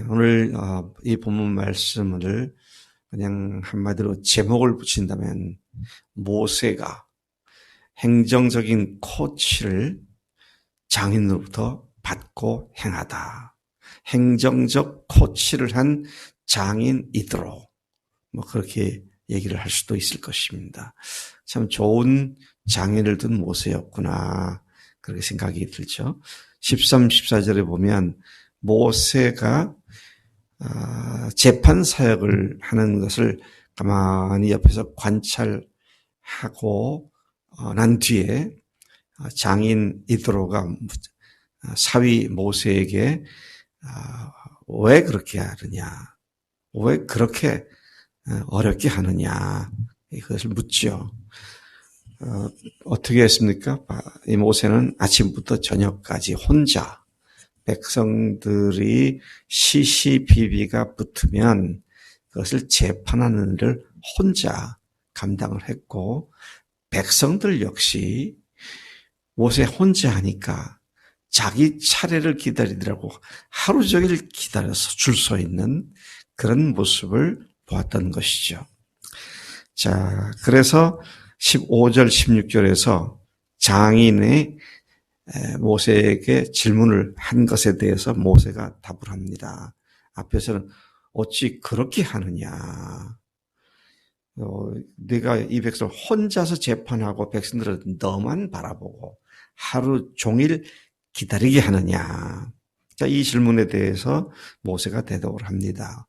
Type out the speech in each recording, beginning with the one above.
오늘 이 본문 말씀을 그냥 한마디로 제목을 붙인다면 모세가 행정적인 코치를 장인으로부터 받고 행하다. 행정적 코치를 한 장인 이드로, 그렇게 얘기를 할 수도 있을 것입니다. 참 좋은 장인을 둔 모세였구나, 그렇게 생각이 들죠. 13, 14절에 보면 모세가 재판 사역을 하는 것을 가만히 옆에서 관찰하고 난 뒤에 장인 이드로가 사위 모세에게 왜 그렇게 하느냐, 왜 그렇게 어렵게 하느냐, 이것을 묻죠. 어떻게 했습니까? 이 모세는 아침부터 저녁까지 혼자, 백성들이 시시비비가 붙으면 그것을 재판하는 일을 혼자 감당을 했고, 백성들 역시 모세 혼자 하니까 자기 차례를 기다리더라고 하루 종일 기다려서 줄 서 있는 그런 모습을 보았던 것이죠. 자, 그래서 15절, 16절에서 장인의 모세에게 질문을 한 것에 대해서 모세가 답을 합니다. 앞에서는 어찌 그렇게 하느냐. 네가 이 백성을 혼자서 재판하고 백성들은 너만 바라보고 하루 종일 기다리게 하느냐. 자, 이 질문에 대해서 모세가 대답을 합니다.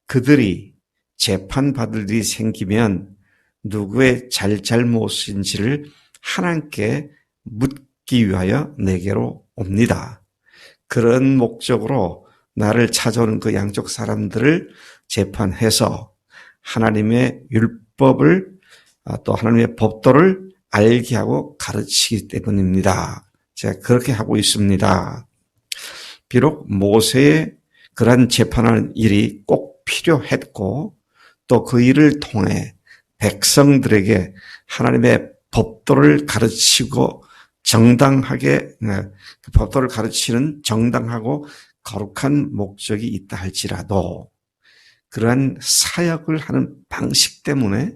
그들이 재판받을 일이 생기면 누구의 잘못인지를 하나님께 묻기 위하여 내게로 옵니다. 그런 목적으로 나를 찾아오는 그 양쪽 사람들을 재판해서 하나님의 율법을 또 하나님의 법도를 알게 하고 가르치기 때문입니다. 제가 그렇게 하고 있습니다. 비록 모세의 그러한 재판하는 일이 꼭 필요했고 또 그 일을 통해 백성들에게 하나님의 법도를 가르치고 정당하게 법도를 가르치는 정당하고 거룩한 목적이 있다 할지라도 그러한 사역을 하는 방식 때문에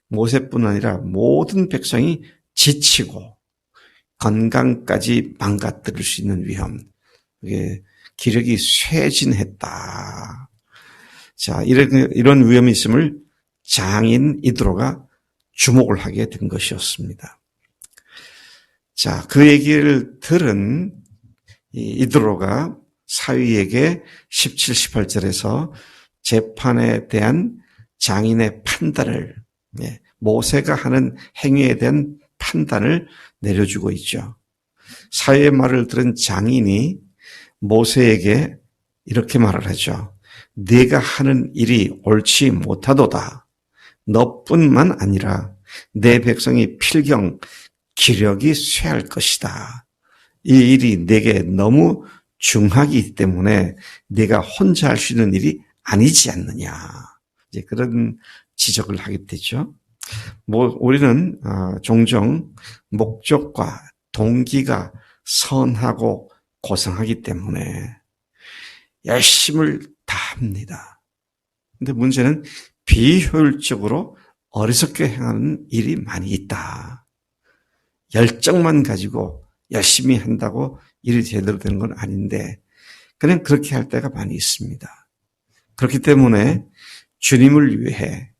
모세뿐 아니라 모든 백성이 지치고 건강까지 망가뜨릴 수 있는 위험, 기력이 쇠진했다. 자, 이런 위험이 있음을 장인 이드로가 주목을 하게 된 것이었습니다. 자, 그 얘기를 들은 이드로가 사위에게 17, 18절에서 재판에 대한 장인의 판단을, 모세가 하는 행위에 대한 판단을 내려주고 있죠. 사위의 말을 들은 장인이 모세에게 이렇게 말을 하죠. 네가 하는 일이 옳지 못하도다. 너뿐만 아니라 내 백성이 필경 기력이 쇠할 것이다. 이 일이 내게 너무 중하기 때문에 네가 혼자 할 수 있는 일이 아니지 않느냐. 이제 그런 지적을 하게 되죠. 우리는 종종 목적과 동기가 선하고 고상하기 때문에 열심을 다합니다. 근데 문제는 비효율적으로 어리석게 행하는 일이 많이 있다. 열정만 가지고 열심히 한다고 일이 제대로 되는 건 아닌데 그냥 그렇게 할 때가 많이 있습니다. 그렇기 때문에 주님을 위해,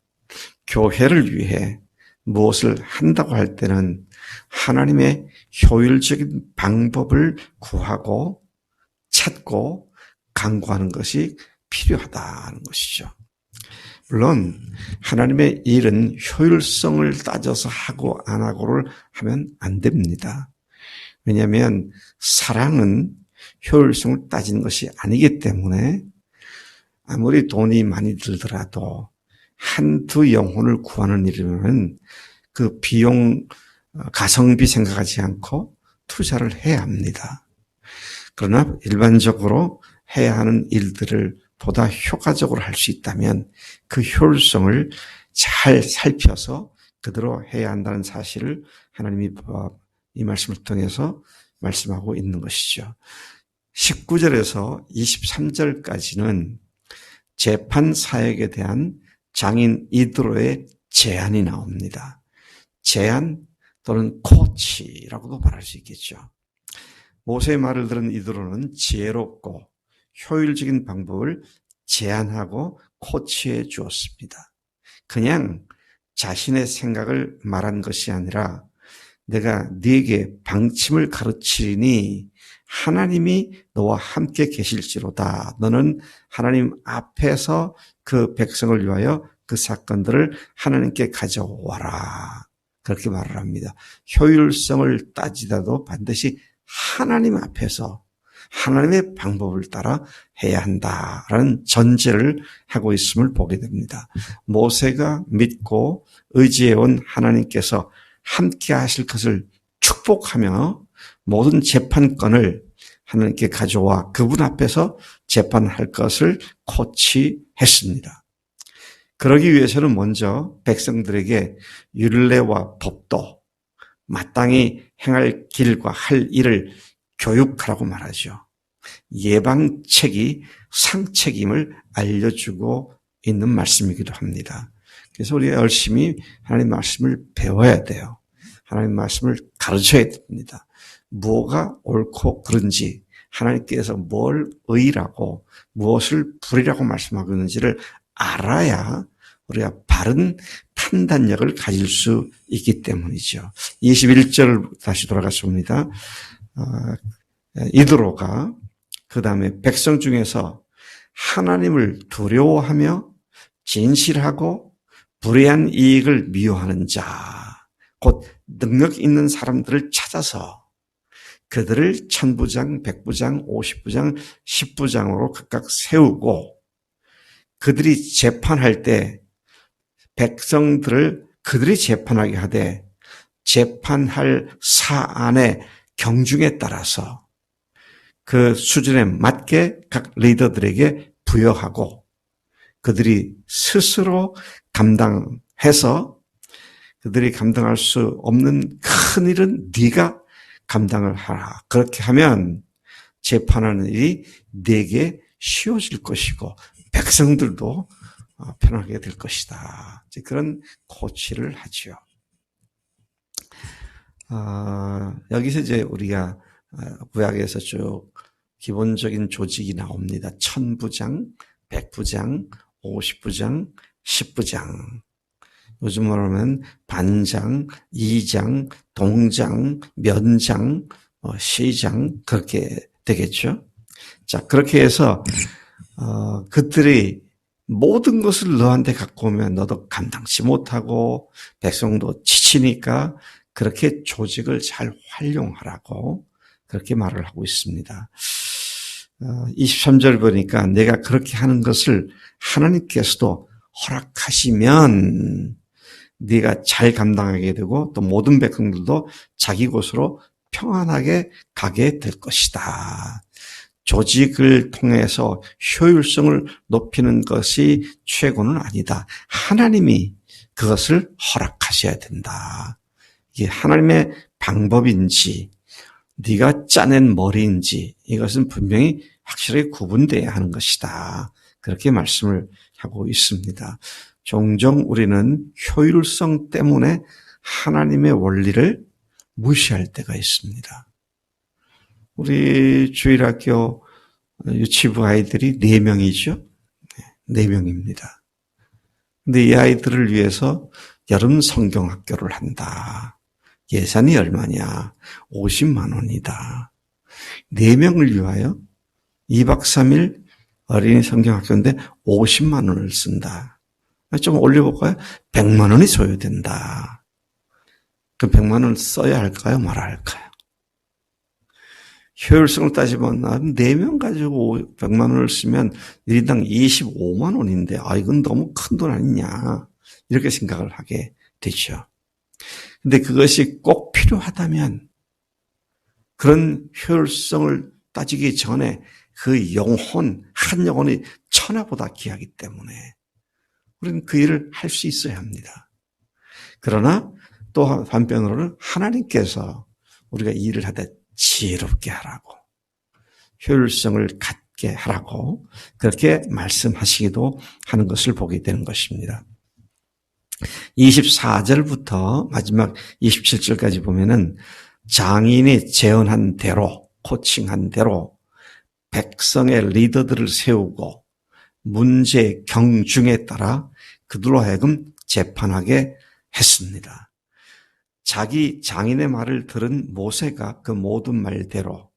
교회를 위해 무엇을 한다고 할 때는 하나님의 효율적인 방법을 구하고 찾고 강구하는 것이 필요하다는 것이죠. 물론 하나님의 일은 효율성을 따져서 하고 안 하고를 하면 안 됩니다. 왜냐하면 사랑은 효율성을 따지는 것이 아니기 때문에 아무리 돈이 많이 들더라도 한두 영혼을 구하는 일이면 그 비용, 가성비 생각하지 않고 투자를 해야 합니다. 그러나 일반적으로 해야 하는 일들을 보다 효과적으로 할 수 있다면 그 효율성을 잘 살펴서 그대로 해야 한다는 사실을 하나님이 이 말씀을 통해서 말씀하고 있는 것이죠. 19절에서 23절까지는 재판 사역에 대한 장인 이드로의 제안이 나옵니다. 제안 또는 코치라고도 말할 수 있겠죠. 모세의 말을 들은 이드로는 지혜롭고 효율적인 방법을 제안하고 코치해 주었습니다. 그냥 자신의 생각을 말한 것이 아니라 내가 네게 방침을 가르치리니 하나님이 너와 함께 계실지로다. 너는 하나님 앞에서 그 백성을 위하여 그 사건들을 하나님께 가져와라. 그렇게 말을 합니다. 효율성을 따지다도 반드시 하나님 앞에서 하나님의 방법을 따라 해야 한다라는 전제를 하고 있음을 보게 됩니다. 모세가 믿고 의지해온 하나님께서 함께 하실 것을 축복하며 모든 재판권을 하나님께 가져와 그분 앞에서 재판할 것을 코치했습니다. 그러기 위해서는 먼저 백성들에게 율례와 법도 마땅히 행할 길과 할 일을 교육하라고 말하죠. 예방책이 상책임을 알려주고 있는 말씀이기도 합니다. 그래서 우리가 열심히 하나님 말씀을 배워야 돼요. 하나님 말씀을 가르쳐야 됩니다. 뭐가 옳고 그른지 하나님께서 뭘 의라고 무엇을 불이라고 말씀하고 있는지를 알아야 우리가 바른 판단력을 가질 수 있기 때문이죠. 21절 다시 돌아갔습니다. 이드로가 그 다음에 백성 중에서 하나님을 두려워하며 진실하고 불의한 이익을 미워하는 자, 곧 능력 있는 사람들을 찾아서 그들을 1000부장, 100부장, 50부장, 10부장으로 각각 세우고 그들이 재판할 때 백성들을 그들이 재판하게 하되 재판할 사안의 경중에 따라서 그 수준에 맞게 각 리더들에게 부여하고 그들이 스스로 감당해서 그들이 감당할 수 없는 큰 일은 네가 감당을 하라. 그렇게 하면 재판하는 일이 네게 쉬워질 것이고 백성들도 편하게 될 것이다. 그런 코치를 하죠. 여기서 이제 우리가 구약에서 쭉 기본적인 조직이 나옵니다. 1000부장, 100부장, 50부장, 10부장. 요즘 말하면 반장, 이장, 동장, 면장, 시장 그렇게 되겠죠. 자, 그렇게 해서 그들이 모든 것을 너한테 갖고 오면 너도 감당치 못하고 백성도 지치니까 그렇게 조직을 잘 활용하라고 그렇게 말을 하고 있습니다. 23절 보니까 내가 그렇게 하는 것을 하나님께서도 허락하시면 네가 잘 감당하게 되고 또 모든 백성들도 자기 곳으로 평안하게 가게 될 것이다. 조직을 통해서 효율성을 높이는 것이 최고는 아니다. 하나님이 그것을 허락하셔야 된다. 이게 하나님의 방법인지 네가 짜낸 머리인지 이것은 분명히 확실하게 구분돼야 하는 것이다. 그렇게 말씀을 하고 있습니다. 종종 우리는 효율성 때문에 하나님의 원리를 무시할 때가 있습니다. 우리 주일학교 유치부 아이들이 4명이죠. 4명입니다. 근데 이 아이들을 위해서 여름 성경학교를 한다. 예산이 얼마냐? 50만 원이다. 4명을 위하여 2박 3일 어린이 성경학교인데 50만 원을 쓴다. 좀 올려볼까요? 100만 원이 소요된다. 그 100만 원을 써야 할까요? 말아야 할까요? 효율성을 따지면 4명 가지고 100만 원을 쓰면 1인당 25만 원인데 이건 너무 큰 돈 아니냐 이렇게 생각을 하게 되죠. 근데 그것이 꼭 필요하다면 그런 효율성을 따지기 전에 그 영혼, 한 영혼이 천하보다 귀하기 때문에 우리는 그 일을 할 수 있어야 합니다. 그러나 또 한편으로는 하나님께서 우리가 일을 하되 지혜롭게 하라고 효율성을 갖게 하라고 그렇게 말씀하시기도 하는 것을 보게 되는 것입니다. 24절부터 마지막 27절까지 보면은 장인이 제언한 대로, 코칭한 대로 백성의 리더들을 세우고 문제 경중에 따라 그들로 하여금 재판하게 했습니다. 자기 장인의 말을 들은 모세가 그 모든 말대로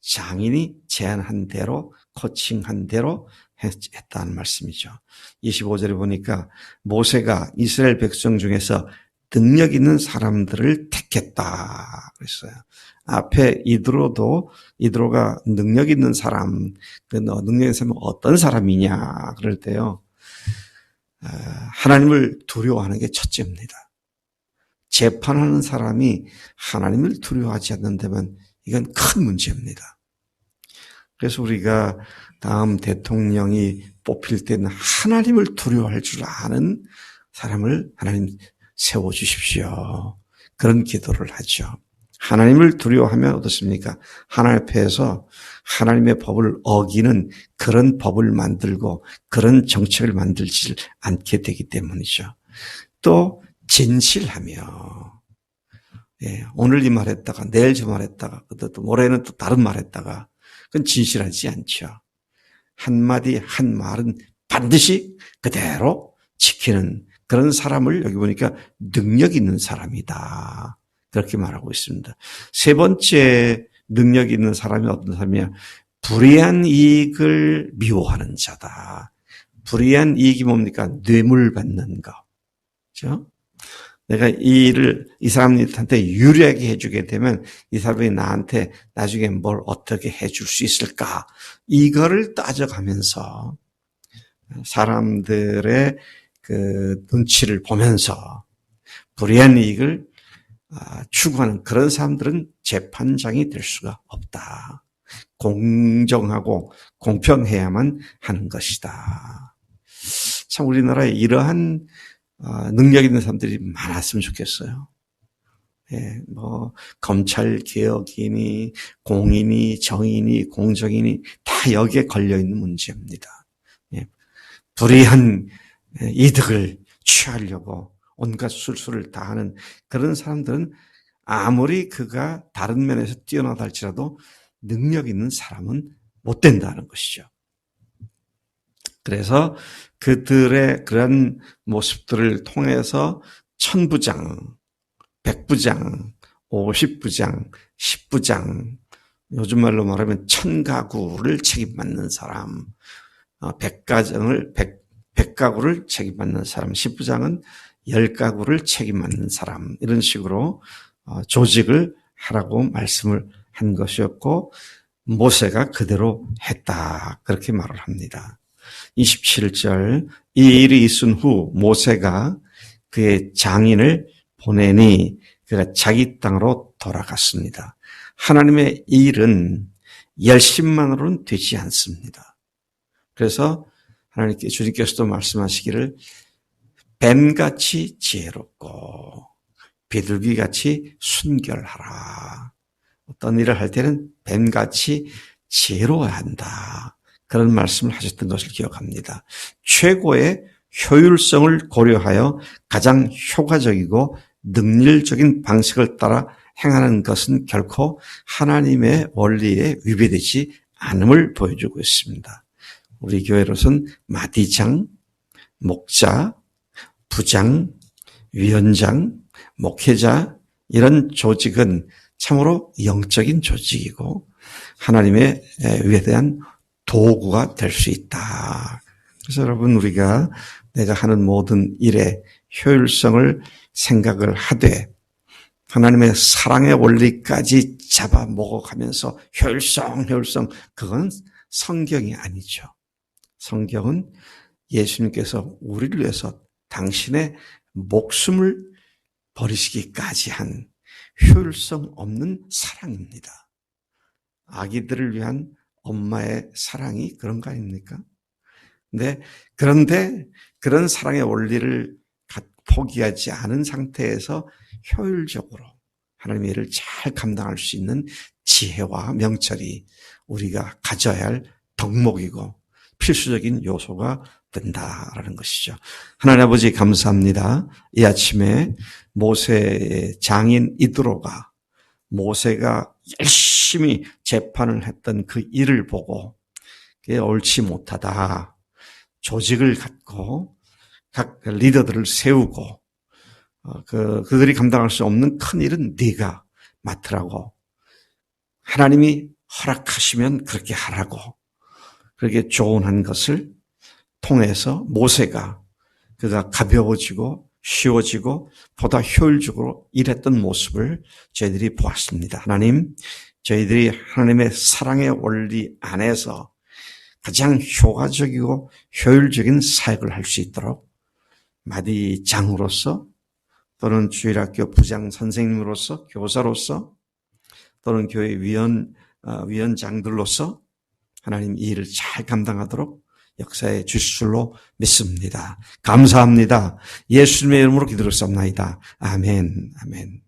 장인이 제안한 대로 코칭한 대로 했다는 말씀이죠. 25절에 보니까 모세가 이스라엘 백성 중에서 능력 있는 사람들을 택했다 그랬어요. 앞에 이드로가 능력 있는 사람, 그 능력 있는 사람은 어떤 사람이냐 그럴 때요. 하나님을 두려워하는 게 첫째입니다. 재판하는 사람이 하나님을 두려워하지 않는다면 이건 큰 문제입니다. 그래서 우리가 다음 대통령이 뽑힐 때는 하나님을 두려워할 줄 아는 사람을 하나님 세워주십시오. 그런 기도를 하죠. 하나님을 두려워하면 어떻습니까? 하나님 앞에서 하나님의 법을 어기는 그런 법을 만들고 그런 정책을 만들지 않게 되기 때문이죠. 또 진실하며 오늘 이 말했다가 내일 저 말했다가 또 모레는 또 다른 말했다가 그건 진실하지 않죠. 한마디 한 말은 반드시 그대로 지키는 그런 사람을 여기 보니까 능력 있는 사람이다. 그렇게 말하고 있습니다. 세 번째 능력 있는 사람이 어떤 사람이냐? 불의한 이익을 미워하는 자다. 불의한 이익이 뭡니까? 뇌물 받는 거. 그렇죠? 내가 이 일을 이 사람한테 유리하게 해주게 되면 이 사람이 나한테 나중에 뭘 어떻게 해줄 수 있을까? 이거를 따져가면서 사람들의 그 눈치를 보면서 불의한 이익을 추구하는 그런 사람들은 재판장이 될 수가 없다. 공정하고 공평해야만 하는 것이다. 참 우리나라에 이러한 능력 있는 사람들이 많았으면 좋겠어요. 검찰 개혁이니 공인이 정인이 공정인이 다 여기에 걸려 있는 문제입니다. 불의한 이득을 취하려고 온갖 술수를 다하는 그런 사람들은 아무리 그가 다른 면에서 뛰어나다 할지라도 능력 있는 사람은 못 된다는 것이죠. 그래서 그들의 그런 모습들을 통해서 1000부장, 100부장, 50부장, 10부장, 요즘 말로 말하면 1000가구를 책임받는 사람, 100가구를 책임받는 사람, 10부장은 10가구를 책임받는 사람, 이런 식으로 조직을 하라고 말씀을 한 것이었고 모세가 그대로 했다. 그렇게 말을 합니다. 27절 이 일이 있은 후 모세가 그의 장인을 보내니 그가 자기 땅으로 돌아갔습니다. 하나님의 일은 열심만으로는 되지 않습니다. 그래서 하나님께 주님께서도 말씀하시기를 뱀같이 지혜롭고 비둘기같이 순결하라. 어떤 일을 할 때는 뱀같이 지혜로워야 한다. 그런 말씀을 하셨던 것을 기억합니다. 최고의 효율성을 고려하여 가장 효과적이고 능률적인 방식을 따라 행하는 것은 결코 하나님의 원리에 위배되지 않음을 보여주고 있습니다. 우리 교회로서는 마디장, 목자, 부장, 위원장, 목회자 이런 조직은 참으로 영적인 조직이고 하나님의 위대한 도구가 될 수 있다. 그래서 여러분 우리가 내가 하는 모든 일에 효율성을 생각을 하되 하나님의 사랑의 원리까지 잡아먹어가면서 효율성 그건 성경이 아니죠. 성경은 예수님께서 우리를 위해서 당신의 목숨을 버리시기까지 한 효율성 없는 사랑입니다. 아기들을 위한 엄마의 사랑이 그런 거 아닙니까? 그런데 그런 사랑의 원리를 포기하지 않은 상태에서 효율적으로 하나님의 일을 잘 감당할 수 있는 지혜와 명철이 우리가 가져야 할 덕목이고 필수적인 요소가 된다라는 것이죠. 하나님 아버지 감사합니다. 이 아침에 모세의 장인 이드로가 모세가 열심히 재판을 했던 그 일을 보고 그게 옳지 못하다. 조직을 갖고 각 리더들을 세우고 그들이 감당할 수 없는 큰 일은 네가 맡으라고 하나님이 허락하시면 그렇게 하라고 그렇게 조언한 것을 통해서 모세가 그가 가벼워지고 쉬워지고 보다 효율적으로 일했던 모습을 저희들이 보았습니다. 하나님, 저희들이 하나님의 사랑의 원리 안에서 가장 효과적이고 효율적인 사역을 할 수 있도록 마디 장으로서 또는 주일학교 부장 선생님으로서 교사로서 또는 교회 위원장들로서 하나님 이 일을 잘 감당하도록 역사해 주실 줄로 믿습니다. 감사합니다. 예수님의 이름으로 기도를 쌉나이다. 아멘. 아멘.